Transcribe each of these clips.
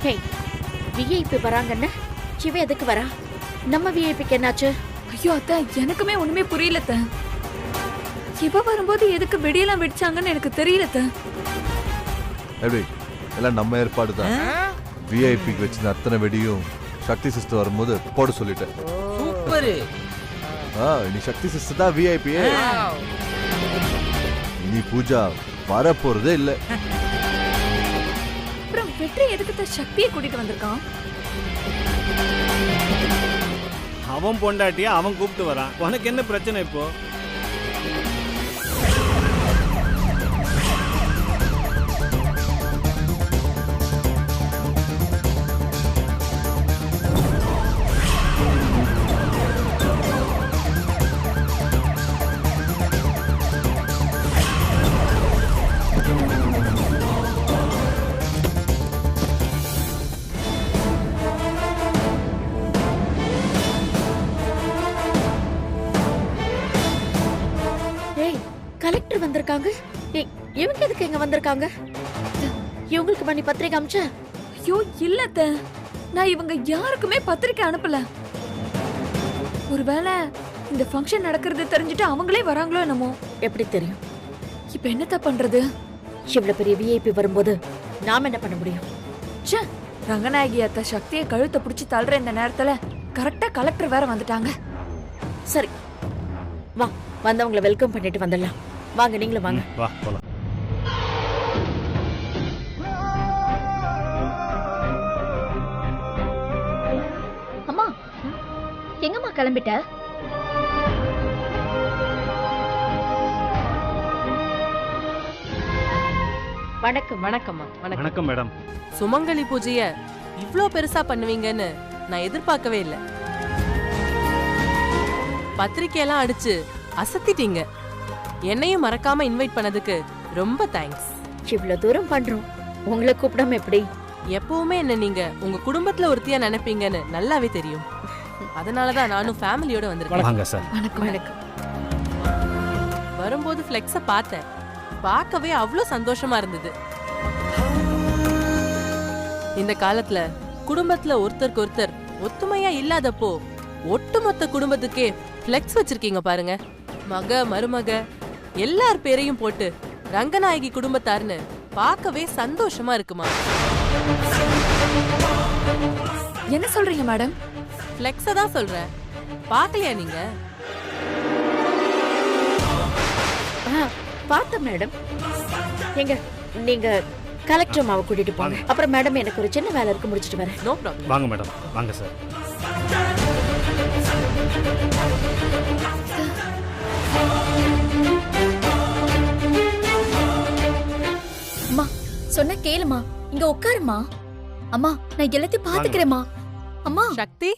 ஹே, VIP வராங்கன்னு சிவ எதுக்கு வரா? நம்ம விஐபிக்கு என்னாச்சு? ஐயோ அத்தை, எனக்குமே ஒண்ணுமே புரியல அத்தை. இவ வரும்போது எதுக்கு வெடியெல்லாம் வெடிச்சாங்கன்னு எனக்கு தெரியல அத்தை. எப்படி எல்லாம் நம்ம ஏற்பாடு தான். விஐபிக்கு வச்சிருந்த அத்தனை வெடியும் சக்தி சிஸ்டர் வரும்போது போட சொல்லிட்டேன். சூப்பர். இனி சக்தி சிஸ்டர் தான் விஐபி. இனி பூஜா வர போறதே இல்ல. அப்புறம் வெற்றி எதுக்கு சக்தியை கூட்டிட்டு வந்திருக்கான்? அவன் பொண்டாட்டியா அவன் கூப்பிட்டு வரான். உனக்கு என்ன பிரச்சனை இப்போ? கலெக்டர் வந்திருக்காங்க. இவங்க எதுக்கு இங்க வந்திருக்காங்க? இவங்களுக்கு பண்ணி பத்திரிக்கை அமிச்ச? ஐயோ இல்ல அத்தை, நான் இவங்க யாருக்குமே பத்திரிக்கை அனுப்பல. ஒருவேளை இந்த ஃபங்க்ஷன் நடக்கிறது தெரிஞ்சுட்டு அவங்களே வராங்களோ என்னமோ. எப்படி தெரியும்? இப்ப என்னத்த பண்றது? இவ்வளவு பெரிய விஐபி வரும்போது நாம என்ன பண்ண முடியும்? ச்சே, ரங்கநாயகி அத்தை சக்தியை கழுத்தை பிடிச்சி தள்ளுற இந்த நேரத்துல கரெக்டா கலெக்டர் வேற வந்துட்டாங்க. சரி வா, வந்தவங்களை வெல்கம் பண்ணிட்டு வந்துடலாம். வாங்க, நீங்களும் வாங்க. வா போலாம். அம்மா, எங்கம்மா கிளம்பிட்ட? வணக்கம். வணக்கம்மா. வணக்கம் மேடம். சுமங்கலி பூஜைய இவ்ளோ பெருசா பண்ணுவீங்கன்னு நான் எதிர்பார்க்கவே இல்ல. பத்திரிக்கையெல்லாம் அடிச்சு அசத்திட்டீங்க. என்னையும் மறக்காம இன்வைட் பண்ணதுக்கு ரொம்ப தேங்க்ஸ். இவ்வளவு தூரம் பண்றோம், உங்களை கூப்பிடாம எப்படி? எப்பவுமே என்ன நீங்க உங்க குடும்பத்துல ஒருத்தியா நினைப்பீங்கன்னு நல்லாவே தெரியும். அதனாலதான் நானும் ஃபேமிலியோட வந்திருக்கேன். வாங்க சார். வணக்கம். வணக்கம். வரும்போது ஃப்ளெக்ஸ பார்த்தேன். பார்க்கவே அவ்வளோ சந்தோஷமா இருந்தது. இந்த காலத்துல குடும்பத்துல ஒருத்தருக்கு ஒருத்தர் ஒத்துமையா இல்லாதப்போ ஒட்டுமொத்த குடும்பத்துக்கே ஃப்ளெக்ஸ் வச்சிருக்கீங்க பாருங்க. மக மருமக எல்லார் பேரையும் போட்டு ரங்கநாயகி குடும்பத்தார்னு பார்க்கவே சந்தோஷமா இருக்குமா. என்ன சொல்றீங்க மேடம்? ஃப்ளெக்ஸ தான் சொல்றேன். பார்க்கலையா நீங்க? பார்த்தேன் மேடம். எங்க நீங்க கலெக்டர் அம்மாவை கூட்டிட்டு போங்க. அப்புறம் மேடம் எனக்கு ஒரு சின்ன வேலை இருக்கு, முடிச்சிட்டு வரேன். No problem. வாங்க மேடம். வாங்க சார். அம்மா, சொன்ன கேளுமா, இங்க உட்காருமா. அம்மா, நான் எல்லாத்தையும் பாத்துக்கிறேம்மா. அம்மா. சக்தி,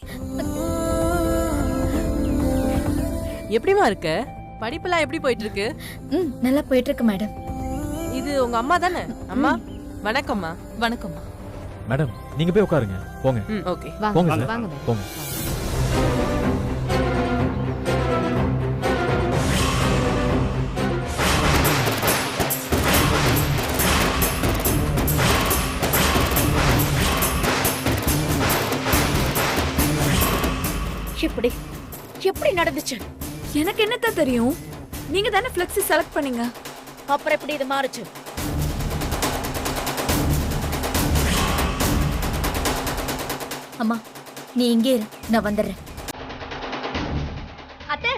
எப்படிமா இருக்க? படிப்பெல்லாம் எப்படி போயிட்டு இருக்கு? நல்லா போயிட்டு இருக்கு மேடம். இது உங்க அம்மா தானே? அம்மா வணக்கம்மா. வணக்கம்மா. மேடம், நீங்க போய் உட்காருங்க. போங்க. ஓகே. போங்க வாங்க. சார். வாங்க. போங்க. எப்படி எப்படி நடந்துச்சு? எனக்கு என்னத்த தெரியும்? நீங்க தானே ஃப்ளெக்ஸ் செலக்ட் பண்ணீங்க. அப்புறம் எப்படி இது மாறுச்சு? அம்மா, நீ இங்கே இரு, நான் வந்துடுறேன். அத்தை.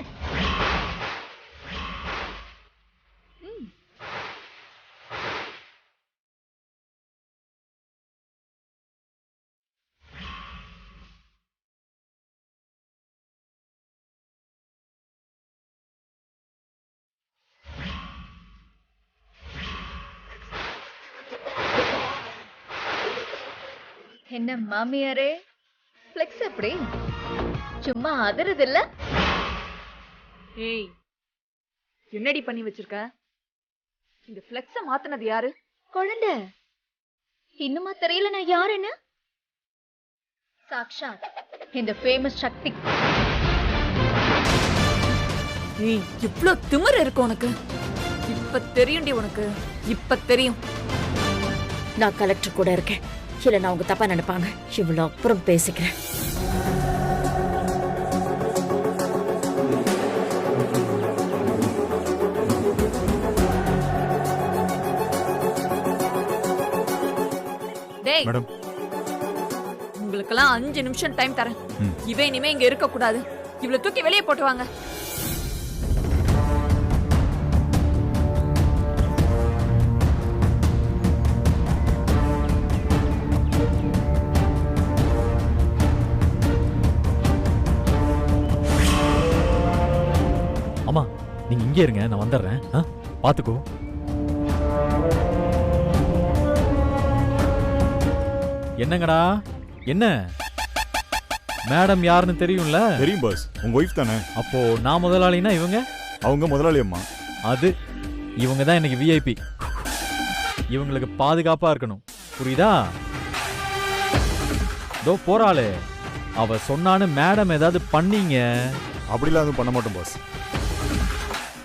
என்ன மாமியாரே, ஃப்ளெக்ஸ் எப்படி சும்மா அதிருது இல்ல? ஏய், என்னடி பண்ணி வச்சிருக்க? இந்த ஃப்ளெக்ஸ மாத்துனது யாரு? குழந்தை. இன்னுமா தெரியல நான் யாருன்னு? சாக்ஷாத் இந்த ஃபேமஸ் சக்தி. ஏய், இவ்ளோ திமிரு இருக்கு உனக்கு. இப்ப தெரியும்டி உனக்கு. இப்ப தெரியும். நான் கலெக்டர் கூட இருக்கேன். இல்ல அவங்க தப்பா நினைப்பாங்க. இவ்வளவு அப்புறம் பேசிக்கிறேன். டேய் மேடம் உங்களுக்கெல்லாம் 5 நிமிஷம் டைம் தரேன். இவன் இனிமே இங்க இருக்க கூடாது. இவளை தூக்கி வெளியே போட்டு வாங்க. அம்மா நீங்க இங்கே இருங்க, நான் வந்துடுறேன். பாத்துக்கோ. என்னங்கடா என்ன மேடம் யாருன்னு தெரியும்ல? தெரியும் பாஸ், உங்க ஒய்ஃப் தானே? அப்போ நான் முதலாளினா இவங்க? அவங்க முதலாளி அம்மா. அது இவங்க தான் எனக்கு விஐபி. இவங்களுக்கு பாதுகாப்பா இருக்கணும், புரியுதா? தோ போறாளே, அவ சொன்னான்னு மேடம் ஏதாவது பண்ணீங்க. அப்படிலாம் எதுவும் பண்ண மாட்டோம் பாஸ்.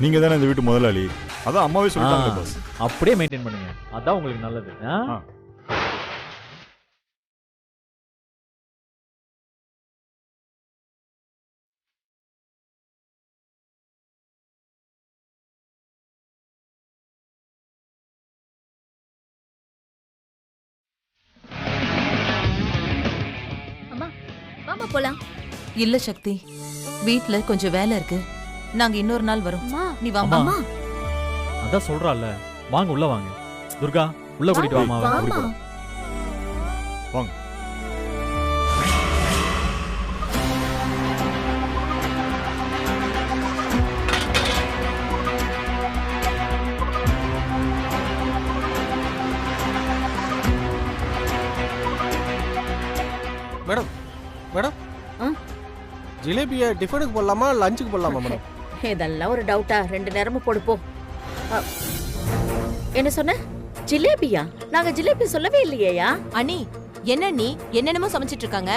நீங்க தானே இந்த வீட்டு முதலாளி, அதான் அம்மாவே சொல்லிட்டாங்க பாஸ். அப்படியே மெயின்டைன் பண்ணுங்க, அதான் உங்களுக்கு நல்லது. வாமா போலாம். இல்ல சக்தி, வீட்ல கொஞ்சம் வேலை இருக்கு. நாங்க இன்னொரு நாள் வரோம். நீ வாமா. அம்மா அதான் சொல்றால, வாங்க உள்ள வாங்க. துர்கா உள்ள கூட்டிட்டு வாமா. வாங்க. மேடம் மேடம் ஜிலேபியை டிஃபனுக்கு போடலாமா லஞ்சுக்கு போடலாமா மேடம்? இதெல்லாம் ஒரு டவுட்டா? 2 நேரமும் போடு போ. என்ன சொன்ன? ஜிலேபியா? நாங்க ஜிலேபி சொல்லவே இல்லையா? அண்ணி என்ன நீ என்னென்னமோ சமைச்சிட்டு இருக்காங்க,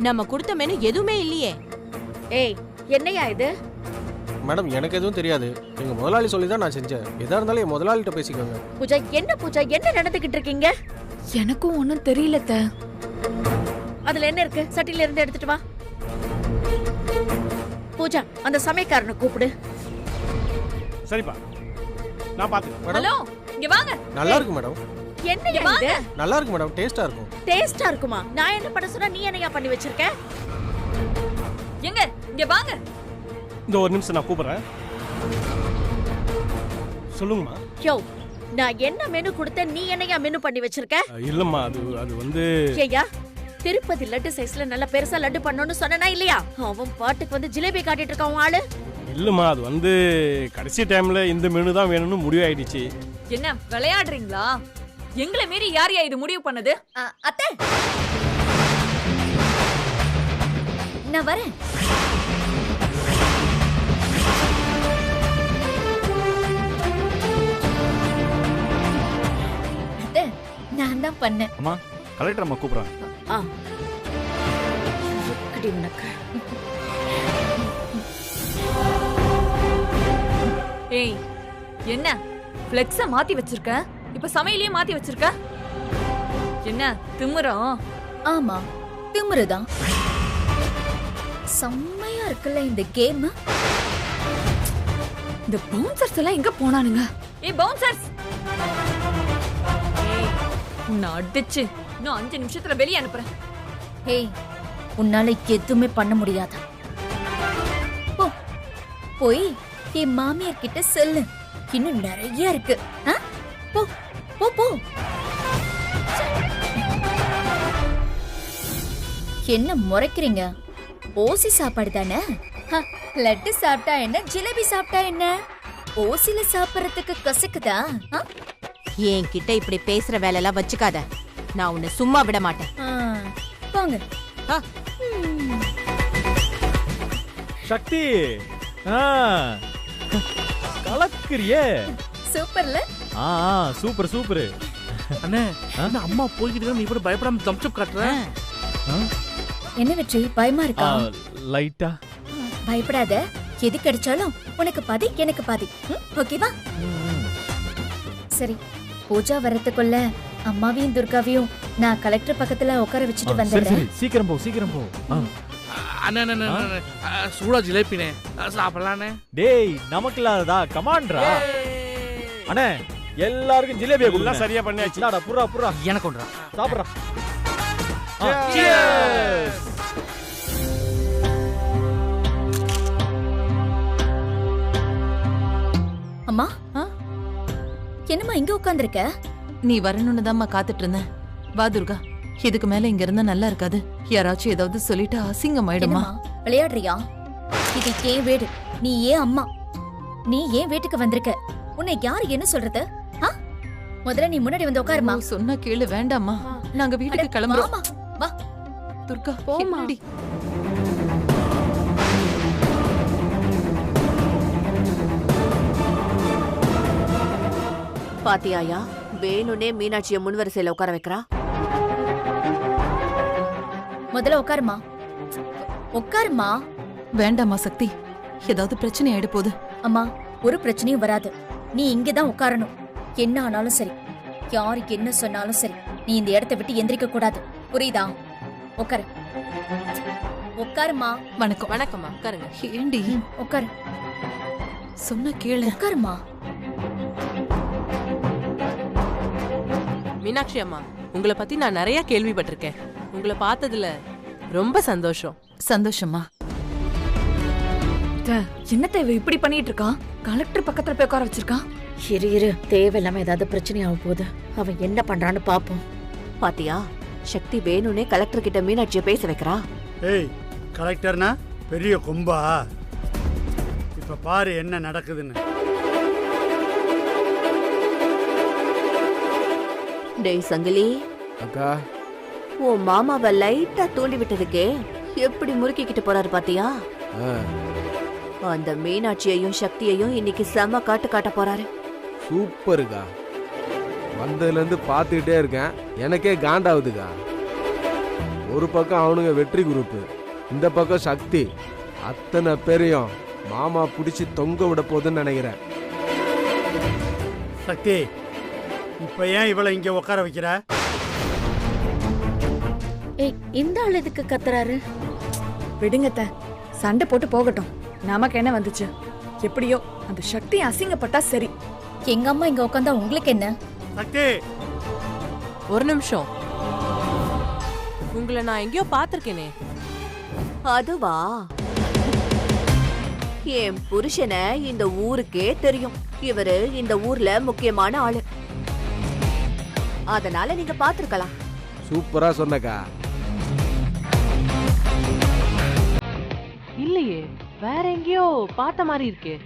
நம்ம கொடுத்த மெனு எதுவுமே இல்லையே. ஏய் என்னையா இது? மேடம் எனக்கு எதுவும் தெரியாது, எங்க முதலாளி சொல்லி தான் நான் செஞ்சேன். எதா இருந்தாலும் என் முதலாளிகிட்ட பேசிக்கோங்க. பூஜா என்ன பூஜா, என்ன நடந்துகிட்டு இருக்கீங்க? எனக்கும் ஒன்னும் தெரியல. அதுல என்ன இருக்கு? சட்டில இருந்து எடுத்துட்டு வா. பூஜா அந்த சமையக்காரனை கூப்பிடு. சரிப்பா, நான் பாத்துக்கிறேன். ஹலோ இங்க வாங்க. நல்லா இருக்கு மேடம். என்ன இது? நல்லா இருக்கு மேடம், டேஸ்டா இருக்கும். டேஸ்டா இருக்குமா? நான் என்ன பண்ண சொன்னா நீ என்னையா பண்ணி வச்சிருக்க? எங்க இங்க வாங்க. இந்த ஒரு நிமிஷம் நான் கூப்பிடுறேன். சொல்லுங்கம்மா. யோ, நான் என்ன மெனு கொடுத்தேன், நீ என்னையா மெனு பண்ணி வச்சிருக்க? இல்லம்மா, அது வந்து ஏய்யா, திருப்பதி லட்டு சைஸ்ல நல்ல பெருசா லட்டு பண்ணணும்னு சொன்னா இல்லையா? அவன் பாட்டுக்கு வந்து ஜிலேபி காட்டிட்டு இருக்கான் உன் ஆளு. இல்லம்மா, அது வந்து கடைசி டைம்ல இந்த மெனு தான் வேணும்னு முடிவாயிடுச்சு. என்ன விளையாடுறீங்களா? எங்களை மீறி யாரையா இது முடிவு பண்ணது? அத்தை நான் வரேன். அத்தை நான் தான் பண்ணேன். அம்மா கலெக்டர் அம்மா கூப்பிடுறாங்க. எப்படி உனக்கு? ஏய் என்ன ஃப்ளெக்ஸ மாத்தி வச்சிருக்க? இப்ப சமையலையே மாத்தி வச்சிருக்க. என்ன திமிரம்? ஆமா திமிருதான். செம்மையா இருக்குல்ல இந்த கேம். இந்த பவுன்சர்ஸ் எல்லாம் எங்க போனானுங்க? ஏய் பவுன்சர்ஸ், உன்னை அடிச்சு இன்னும் 5 நிமிஷத்துல வெளியே அனுப்புறேன். ஹேய், உன்னால எதுவுமே பண்ண முடியாத. போ போய் என் மாமியார் கிட்ட சொல்லு, இன்னும் நிறைய இருக்கு. போ போ போ. என்ன முறைக்கிறீங்க? ஓசி சாப்பாடு தானே. லட்டு சாப்பிட்டா என்ன, ஜிலேபி சாப்பிட்டா என்ன? ஓசில சாப்பிடறதுக்கு கசக்குதா? என்கிட்ட இப்படி பேசுற வேலை எல்லாம் வச்சுக்காத, நான் உன்னை சும்மா விட மாட்டேன். போங்க. சக்தி கலக்குறியே. சூப்பர்ல. Super super. அண்ணே, அம்மா போய்கிட்டு நீ கூட பயப்படாம தம்சப் காட்டுற. என்ன வெற்றி, பயமா இருக்கா? லைட்டா. பயப்படாத, எது கிடைச்சாலும் உனக்கு பாதி எனக்கு பாதி. ஓகேவா? சரி, பூஜா வரதுக்குள்ள அம்மாவையும் துர்காவையும் நான் கலெக்டர் பக்கத்துல உட்கார வச்சுட்டு சரி வந்துடுறேன். சரி சீக்கிரம் போ சீக்கிரம் போ. அண்ணே அண்ணே, அண்ணே, சூடா ஜிலேபினே சாப்பிடலானே. டேய் நமக்கு இல்லாததா கமான்ட்ரா. அண்ணே எல்லாருக்கும் ஜிலேபியா கொடுங்க. எல்லாம் சரியா பண்ணியாச்சு. இந்தாடா புறா புறா எனக்கு ஒன்றா சாப்பிடுறா. அம்மா என்னம்மா இங்க உட்கார்ந்திருக்க? நீ வரணும்னு தான்மா காத்துட்டு இருந்தேன். வா துர்கா, இதுக்கு மேல இங்க இருந்தா நல்லா இருக்காது. யாராச்சும் ஏதாவது சொல்லிட்டு அசிங்கமாயிடுமா. என்னம்மா, விளையாடுறியா? இது ஏன் வீடு, நீ ஏன் அம்மா, நீ ஏன் வீட்டுக்கு வந்திருக்க? உன்னை யாரு என்ன சொல்றது? முதல்ல நீ முன்னாடி வந்து உட்காருமா. சொன்னா கேளு. வேண்டாமா, நாங்க வீட்டுக்கு கிளம்புறோம். வா துர்கா போம்மா. என்னடி? பாத்தியாயா, வேணுனே மீனாட்சிய முன்வரிசையில உட்கார வைக்கிறா. முதல்ல உட்காருமா, உட்காருமா. வேண்டாமா சக்தி, ஏதாவது பிரச்சனை ஆயிட போகுது. அம்மா ஒரு பிரச்சனையும் வராது. நீ இங்கதான் உட்காரணும். என்ன ஆனாலும் சரி, யாருக்கு என்ன சொன்னாலும் சரி, நீ இந்த இடத்தை விட்டு எந்திரிக்க கூடாது. புரியுதா? உட்காரு, உட்காருமா. வணக்கம். வணக்கம்மா, உட்காருங்க. ஏண்டி உட்காரு, சொன்ன கேளு. உட்காருமா. மீனாட்சி அம்மா, உங்களை பத்தி நான் நிறைய கேள்விப்பட்டிருக்கேன். உங்களை பார்த்ததுல ரொம்ப சந்தோஷம். சந்தோஷமா. என்னத்த இவ இப்படி பண்ணிட்டு இருக்கா? கலெக்டர் பக்கத்துல போய் உட்கார வச்சிருக்கா. இரு தேவையில்லாம ஏதாவது பிரச்சனை ஆக போகுது. அவன் என்ன பண்றான்னு பாப்போம். பாத்தியா, சக்தி வேணுனே கலெக்டர் கிட்ட மீனாட்சிய பேச வைக்கிறா. ஏய், கலெக்டர்னா பெரிய கொம்பா? இப்ப பாரு என்ன நடக்குதுன்னு. டேய் சங்கிலி அக்கா, உன் மாமாவை லைட்டா தூண்டி விட்டதுக்கே எப்படி முறுக்கிக்கிட்டு போறாரு பாத்தியா? அந்த மீனாட்சியையும் சக்தியையும் இன்னைக்கு செம காட்டு காட்ட போறாரு. சூப்பருக்கா. வந்ததுல இருந்து பாத்துக்கிட்டே இருக்கேன், எனக்கே காண்டாவுதுக்கா. ஒரு பக்கம் அவனுங்க வெற்றி குரூப், இந்த பக்கம் சக்தி. அத்தனை பேரையும் மாமா பிடிச்சி தொங்க விட போகுதுன்னு நினைக்கிறேன். சக்தி, இப்ப ஏன் இவளை இங்க உட்கார வைக்கிற? ஏய், இந்த ஆள் எதுக்கு கத்துறாரு? விடுங்கத்த, சண்டை போட்டு போகட்டும். நமக்கு என்ன வந்துச்சு? எப்படியோ அந்த சக்தி அசிங்கப்பட்டா சரி. எங்க அம்மா இங்க உட்காந்தா உங்களுக்கு என்ன? சக்தி, ஒரு நிமிஷம். உங்களை நான் எங்கேயோ பார்த்திருக்கேனே. அதுவா, என் புருஷனை இந்த ஊருக்கே தெரியும். இவரு இந்த ஊர்ல முக்கியமான ஆளு. அதனால நீங்க பாத்துருக்கலாம். சூப்பரா சொன்னக்கா. இல்லையே, வேற எங்கேயோ பார்த்த மாதிரி இருக்கே.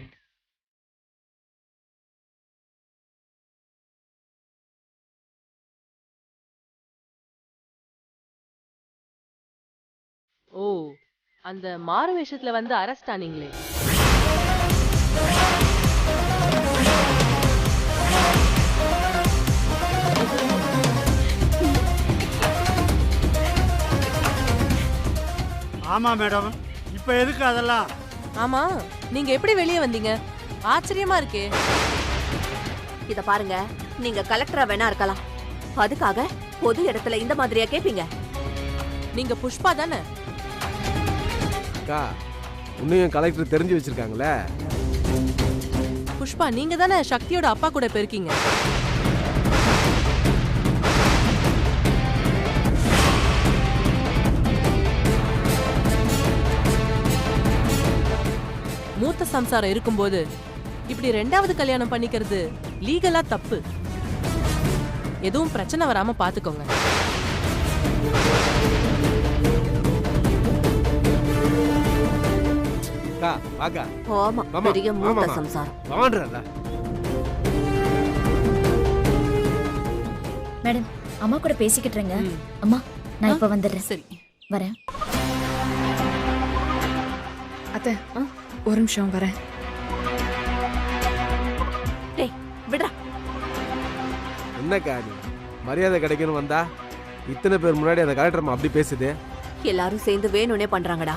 ஓ, அந்த மாறு வேஷத்துல வந்து அரெஸ்ட் ஆனீங்களே. ஆமா மேடம். இப்ப எதுக்கு அதெல்லாம்? ஆமா, நீங்க எப்படி வெளியே வந்தீங்க? ஆச்சரியமா இருக்கே. இத பாருங்க, நீங்க கலெக்டரா வேணா இருக்கலாம், அதுக்காக பொது இடத்துல இந்த மாதிரியா கேப்பீங்க? நீங்க புஷ்பா தானே? அக்கா, உன்னையும் கலெக்டர் தெரிஞ்சு வச்சிருக்காங்களே. புஷ்பா, நீங்க தானே சக்தியோட அப்பா கூட போயிருக்கீங்க. மூத்த சம்சாரம் இருக்கும்போது இப்படி ரெண்டாவது கல்யாணம் பண்ணிக்கிறது லீகலா தப்பு. எதுவும் பிரச்சனை வராம பாத்துக்கோங்க. அக்கா, வாக்கா. ஆமா, மாமா, பெரிய மூத்த மாமா. சம்சாரம். வாங்கன்றல. மேடம், அம்மா கூட பேசிக்கிட்டு இருங்க. அம்மா, நான் இப்ப வந்துடுறேன். சரி, வரேன். அத்த, ஒரு நிமிஷம் வரேன். டேய், விடுறா. என்னக்கா நீ மரியாதை கிடைக்கணும் வந்தா இத்தனை பேர் முன்னாடி அந்த கலெக்டர் அப்படி பேசுது? எல்லாரும் சேர்ந்து வேணும்னே பண்றாங்கடா.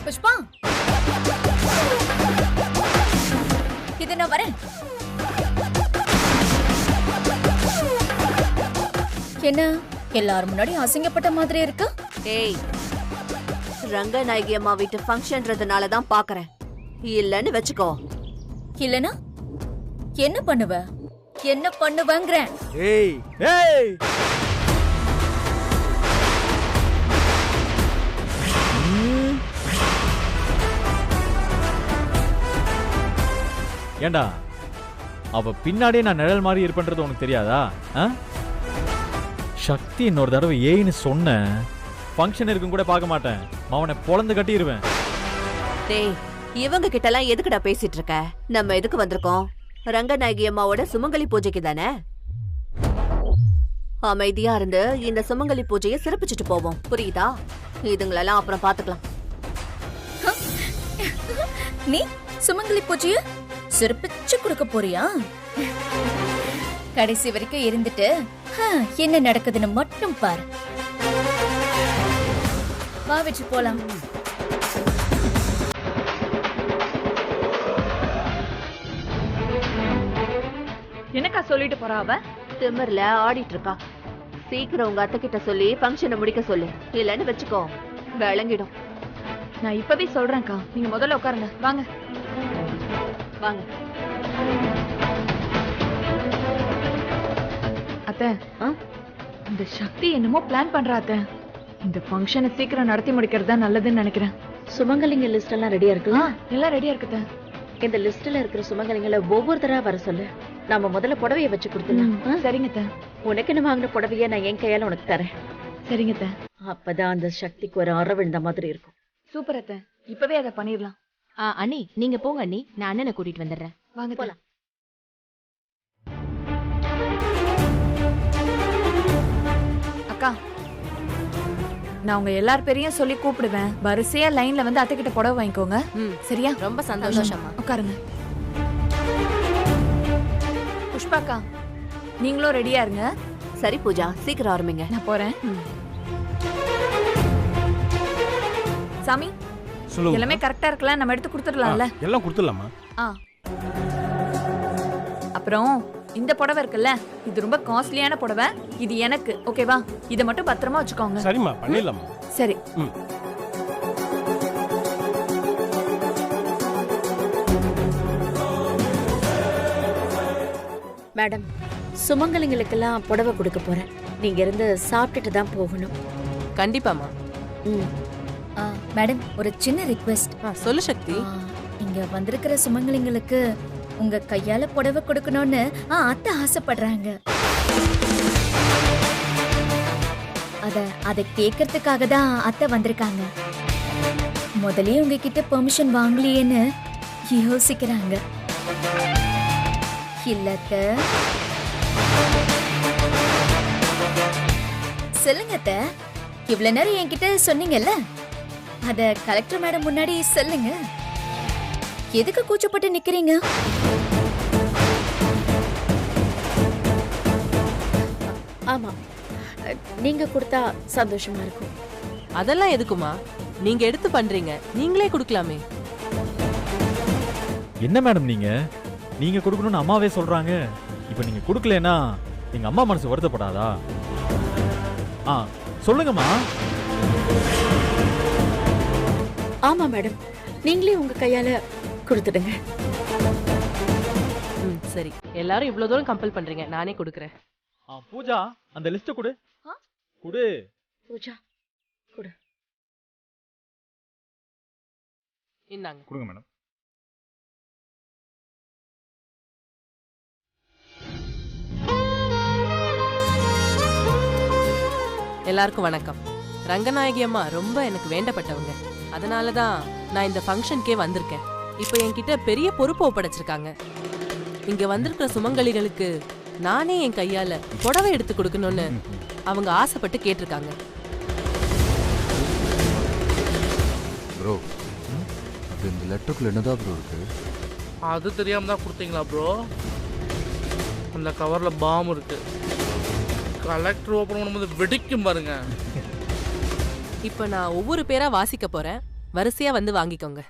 புஷ்பா, இது நான் வரேன். என்ன எல்லாரும் முன்னாடி அசிங்கப்பட்ட மாதிரி இருக்கு? ஏய், ரங்கநாயகி அம்மா வீட்டு ஃபங்க்ஷன்றதுனால தான் பாக்குறேன். இல்லன்னு வெச்சுக்கோ. இல்லனா என்ன பண்ணுவ? என்ன பண்ணுவங்கறேன்? ஏய் ஏய், ஏண்டா அவ பின்னாடியே நான் நிழல் மாதிரி இருப்பேன்றது உனக்கு தெரியாதா? சக்தி இன்னொரு தடவை ஏன்னு சொன்ன ஃபங்க்ஷன் இருக்கும் கூட பார்க்க மாட்டேன். அவனை பொளந்து கட்டிடுவேன். டேய், இவங்க கிட்ட எல்லாம் எதுக்குடா பேசிட்டு இருக்க? நம்ம எதுக்கு வந்திருக்கோம்? ரங்கநாயகி அம்மாவோட சுமங்கலி பூஜைக்கு தானே. அமைதியா இருந்து இந்த சுமங்கலி பூஜையை சிறப்பிச்சுட்டு போவோம். புரியுதா? இதுங்களெல்லாம் அப்புறம் பாத்துக்கலாம். நீ சுமங்கலி பூஜைய சிறப்பிச்சு கொடுக்க போறியா? கடைசி வரைக்கும் இருந்துட்டு என்ன நடக்குதுன்னு மட்டும் பாரு. வா வச்சு போலாம். என்னக்கா சொல்லிட்டு போறா அவ? திமிர்ல ஆடிட்டு இருக்கா. சீக்கிரம் உங்க அத்தை கிட்ட சொல்லி ஃபங்க்ஷனை முடிக்க சொல்லு. இல்லன்னு வெச்சுக்கோ, விளங்கிடும். நான் இப்பவே சொல்றேன்க்கா, நீங்க முதல்ல உட்காருங்க. வாங்க வாங்க. அத்தை, இந்த சக்தி என்னமோ பிளான் பண்றா அத்தை. இந்த ஃபங்க்ஷனை சீக்கிரம் நடத்தி முடிக்கிறது தான் நல்லதுன்னு நினைக்கிறேன். சுமங்கலிங்க லிஸ்ட் எல்லாம் ரெடியா இருக்குல்ல? எல்லாம் ரெடியா இருக்குத. இந்த லிஸ்ட்ல இருக்கிற சுமங்கலிங்களை ஒவ்வொருத்தரா வர சொல்லு. நாம முதல்ல புடவைய வச்சு கொடுத்துடலாம். சரிங்க அத்தை. உனக்கு என்ன வாங்கின புடவைய நான் என் கையால உனக்கு தரேன். சரிங்க அத்தை. அப்பதான் அந்த சக்திக்கு ஒரு அற விழுந்த மாதிரி இருக்கும். சூப்பர் அத்தை, இப்பவே அதை பண்ணிடலாம். அண்ணி நீங்க போங்க அண்ணி, நான் அண்ணனை கூட்டிட்டு வந்துடுறேன். வாங்க போலாம். அக்கா, நான் உங்க எல்லார் பேரையும் சொல்லி கூப்பிடுவேன். வரிசையா லைன்ல வந்து அத்தை கிட்ட புடவை வாங்கிக்கோங்க. சரியா? ரொம்ப சந்தோஷமா. உட்காருங்க. புஷ்பாக்கா, நீங்களும் ரெடியா இருங்க. சரி பூஜா, சீக்கிரம் ஆரம்பிங்க. நான் போறேன். சாமி, எல்லாமே கரெக்டா இருக்கலாம். நம்ம எடுத்து கொடுத்துடலாம்ல? எல்லாம் கொடுத்துடலாமா? அப்புறம் இந்த புடவை இருக்குல்ல, இது ரொம்ப காஸ்ட்லியான புடவை. இது எனக்கு, ஓகேவா? இதை மட்டும் பத்திரமா வச்சுக்கோங்க. சரிம்மா, பண்ணிடலாமா? சரி. மேடம், சுமங்கலிங்களுக்கெல்லாம் புடவை கொடுக்க போறேன். நீங்க இருந்து சாப்பிட்டுட்டு தான் போகணும். கண்டிப்பாமா. மேடம், ஒரு சின்ன ரிக்வெஸ்ட். சொல்லு சக்தி. இங்க வந்திருக்கிற சுமங்கலிங்களுக்கு உங்க கையால புடவை கொடுக்கணும்னு அத்தை ஆசைப்படுறாங்க. அத கேட்கறதுக்காக தான் அத்தை வந்திருக்காங்க. முதலே உங்ககிட்ட பெர்மிஷன் வாங்கலையேன்னு யோசிக்கிறாங்க. இல்லத்த சொல்லுங்க அத்தை. இவ்வளவு நேரம் என்கிட்ட சொன்னீங்கல்ல, அத கலெக்டர் மேடம் முன்னாடி சொல்லுங்க. எதுக்கு கூச்சப்பட்டு நிக்கிறீங்க? ஆமா, நீங்க கொடுத்தா சந்தோஷமா இருக்கும். அதெல்லாம் எதுக்குமா? நீங்க எடுத்து பண்றீங்க, நீங்களே கொடுக்கலாமே. என்ன மேடம் நீங்க கொடுக்கணும்னு அம்மாவே சொல்றாங்க. இப்ப நீங்க கொடுக்கலனா எங்க அம்மா மனசு வருத்தப்படாதா? சொல்லுங்கம்மா. ஆமா மேடம், நீங்களே உங்க கையால கொடுத்துடுங்க. சரி, எல்லாரும் இவ்வளவு தூரம் கம்பல் பண்றீங்க, நானே கொடுக்கறேன். பூஜா, அந்த லிஸ்ட் கொடு. கொடு பூஜா, கொடு. இந்தாங்க. கொடுங்க மேடம். எல்லாருக்கும் வணக்கம். ரங்கநாயகி அம்மா ரொம்ப எனக்கு வேண்டப்பட்டவங்க. அதனாலதான் நான் இந்த ஃபங்க்ஷனுக்கே வந்திருக்கேன். இப்போ என்கிட்ட பெரிய பொறுப்பு ஒப்படைச்சிருக்காங்க. இங்க வந்திருக்கிற சுமங்கலிகளுக்கு நானே என் கையால புடவை எடுத்து கொடுக்கணும்னு அவங்க ஆசைப்பட்டு கேட்டிருக்காங்க. ப்ரோ, அது இந்த லெட்டருக்குள்ள என்னதான் ப்ரோ இருக்கு? அது தெரியாம தான் கொடுத்தீங்களா ப்ரோ? அந்த கவர்ல பாம் இருக்கு. கலெக்டர் ஓபன் பண்ணும்போது வெடிக்கும் பாருங்க. இப்போ நான் ஒவ்வொரு பேரா வாசிக்க போறேன். வரிசையா வந்து வாங்கிக்கோங்க.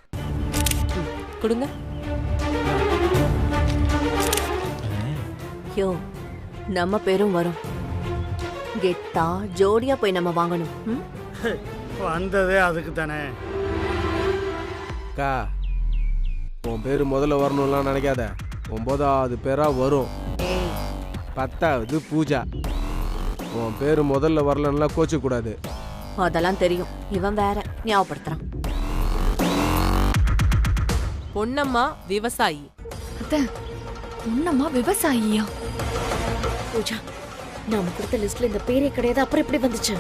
கொடுங்க. யோ, நம்ம பேரும் வரும். கெத்தா ஜோடியா போய் நம்ம வாங்கணும். ம்? வந்ததே அதுக்கு தானே. அக்கா உன் பேர் முதல்ல வரணும்லாம் நினைக்காத. 9வது பேரா வரும். 10வது பூஜா. உன் பேர் முதல்ல வரலன்னா கோச்ச கூடாது. அதெல்லாம் தெரியும். இவன் வேற ஞாபகப்படுத்துறான். பொன்னம்மா விவசாயி. அத்தை, பொன்னம்மா விவசாயியா? பூஜா, நாம கொடுத்த லிஸ்ட்ல இந்த பேரே கிடையாது, அப்புறம் எப்படி வந்துச்சு?